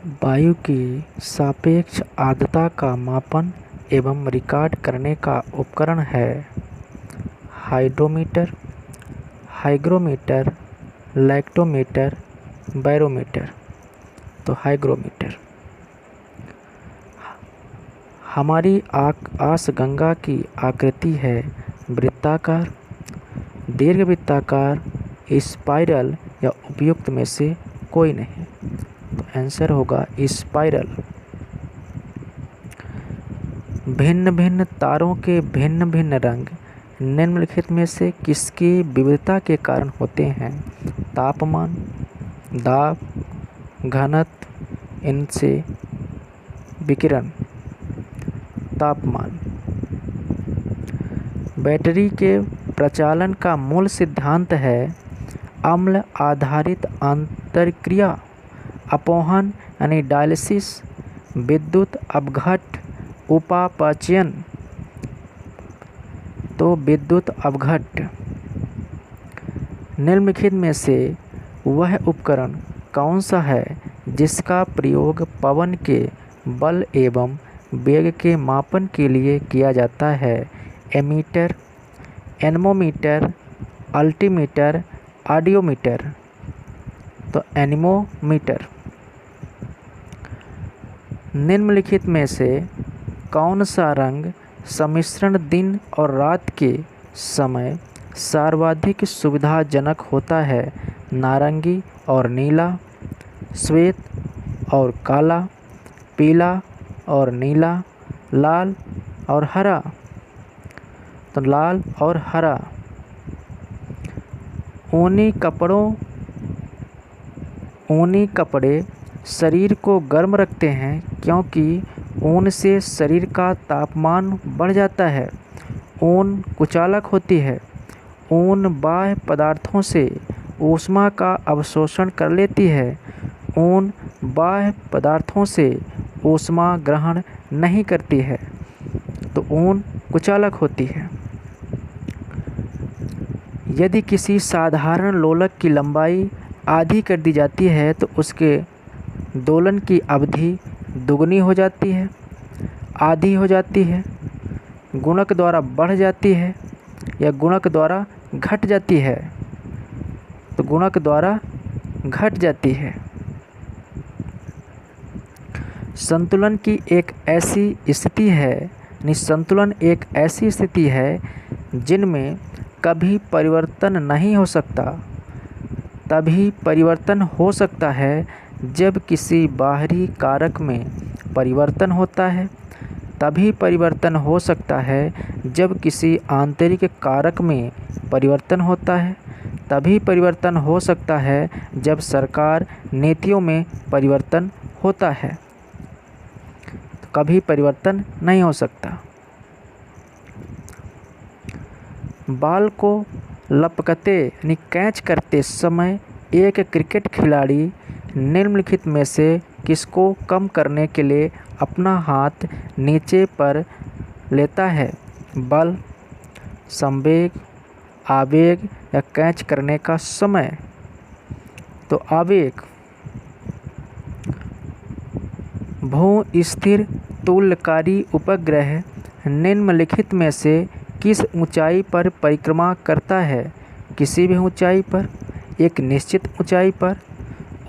वायु की सापेक्ष आर्द्रता का मापन एवं रिकॉर्ड करने का उपकरण है हाइड्रोमीटर, हाइग्रोमीटर, लैक्टोमीटर, बैरोमीटर। तो हाइग्रोमीटर। हमारी आकाशगंगा की आकृति है वृत्ताकार, दीर्घवृत्ताकार, स्पाइरल या उपयुक्त में से कोई नहीं। तो आंसर होगा स्पाइरल। भिन्न भिन्न तारों के भिन्न भिन्न रंग निम्नलिखित में से किसकी विविधता के कारण होते हैं? तापमान, दाब, घनत्व, इनसे विकिरण। तापमान। बैटरी के प्रचालन का मूल सिद्धांत है अम्ल आधारित अंतरक्रिया, अपोहन यानी डायलिसिस, विद्युत अपघट्ट, उपापचयन। तो विद्युत अपघट्ट। निम्नलिखित में से वह उपकरण कौन सा है जिसका प्रयोग पवन के बल एवं वेग के मापन के लिए किया जाता है? Ammeter, anemometer, altimeter, audiometer. तो एनेमोमीटर। निम्नलिखित में से कौन सा रंग सम्मिश्रण दिन और रात के समय सर्वाधिक सुविधाजनक होता है? नारंगी और नीला, श्वेत और काला, पीला और नीला, लाल और हरा। तो लाल और हरा। ऊनी कपड़े शरीर को गर्म रखते हैं क्योंकि ऊन से शरीर का तापमान बढ़ जाता है। ऊन कुचालक होती है। ऊन बाह्य पदार्थों से ऊष्मा का अवशोषण कर लेती है। ऊन बाह्य पदार्थों से ऊष्मा ग्रहण नहीं करती है, तो ऊन कुचालक होती है। यदि किसी साधारण लोलक की लंबाई आधी कर दी जाती है तो उसके दोलन की अवधि दुगनी हो जाती है, आधी हो जाती है, गुणक द्वारा बढ़ जाती है या गुणक द्वारा घट जाती है। तो गुणक द्वारा घट जाती है। संतुलन की एक ऐसी स्थिति है, संतुलन एक ऐसी स्थिति है जिनमें कभी परिवर्तन नहीं हो सकता। तभी परिवर्तन हो सकता है जब किसी बाहरी कारक में परिवर्तन होता है। तभी परिवर्तन हो सकता है जब किसी आंतरिक कारक में परिवर्तन होता है। तभी परिवर्तन हो सकता है जब सरकार नीतियों में परिवर्तन होता है। कभी परिवर्तन नहीं हो सकता। बॉल को लपकते यानी कैच करते समय एक क्रिकेट खिलाड़ी निम्नलिखित में से किसको कम करने के लिए अपना हाथ नीचे पर लेता है? बल, संवेग, आवेग या कैच करने का समय। तो आवेग। भू-स्थिर तुल्यकारी उपग्रह निम्नलिखित में से किस ऊंचाई पर परिक्रमा करता है? किसी भी ऊंचाई पर, एक निश्चित ऊंचाई पर,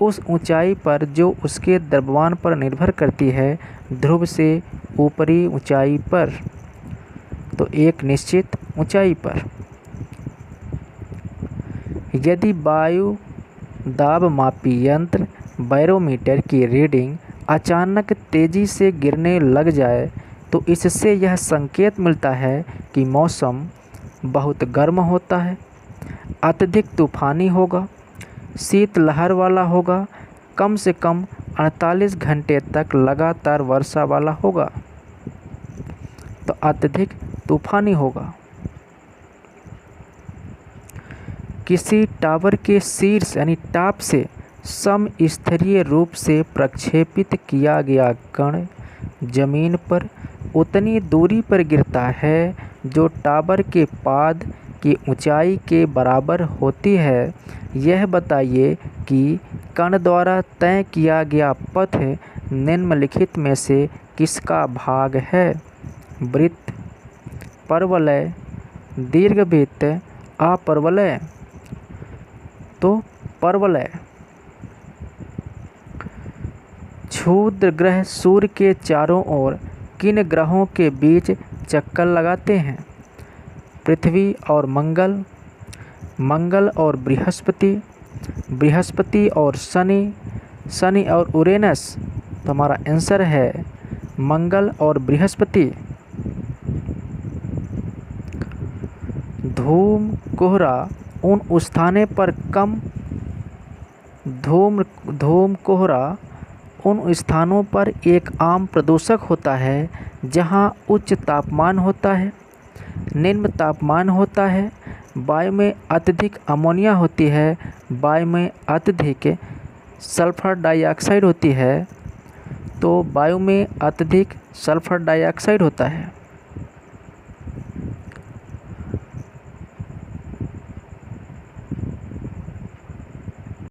उस ऊंचाई पर जो उसके द्रव्यमान पर निर्भर करती है, ध्रुव से ऊपरी ऊंचाई पर। तो एक निश्चित ऊंचाई पर। यदि वायु दाब मापी यंत्र बैरोमीटर की रीडिंग अचानक तेजी से गिरने लग जाए तो इससे यह संकेत मिलता है कि मौसम बहुत गर्म होता है, अत्यधिक तूफानी होगा, शीतलहर वाला होगा, कम से कम 48 घंटे तक लगातार वर्षा वाला होगा। तो अत्यधिक तूफानी होगा। किसी टावर के शीर्ष यानी टॉप से समस्तरीय रूप से प्रक्षेपित किया गया कण जमीन पर उतनी दूरी पर गिरता है जो टावर के पाद की ऊंचाई के बराबर होती है। यह बताइए कि कण द्वारा तय किया गया पथ निम्नलिखित में से किसका भाग है? वृत्त, परवलय, दीर्घवृत्त, अपरवलय। तो परवलय। क्षुद्र ग्रह सूर्य के चारों ओर किन ग्रहों के बीच चक्कर लगाते हैं? पृथ्वी और मंगल, मंगल और बृहस्पति, बृहस्पति और शनि, शनि और यूरेनस। तो हमारा आंसर है मंगल और बृहस्पति। धूम कोहरा उन स्थानों पर कम धूम कोहरा उन स्थानों पर एक आम प्रदूषक होता है जहां उच्च तापमान होता है, निम्न तापमान होता है, वायु में अत्यधिक अमोनिया होती है, वायु में अत्यधिक सल्फर डाइऑक्साइड होती है। तो वायु में अत्यधिक सल्फर डाइऑक्साइड होता है।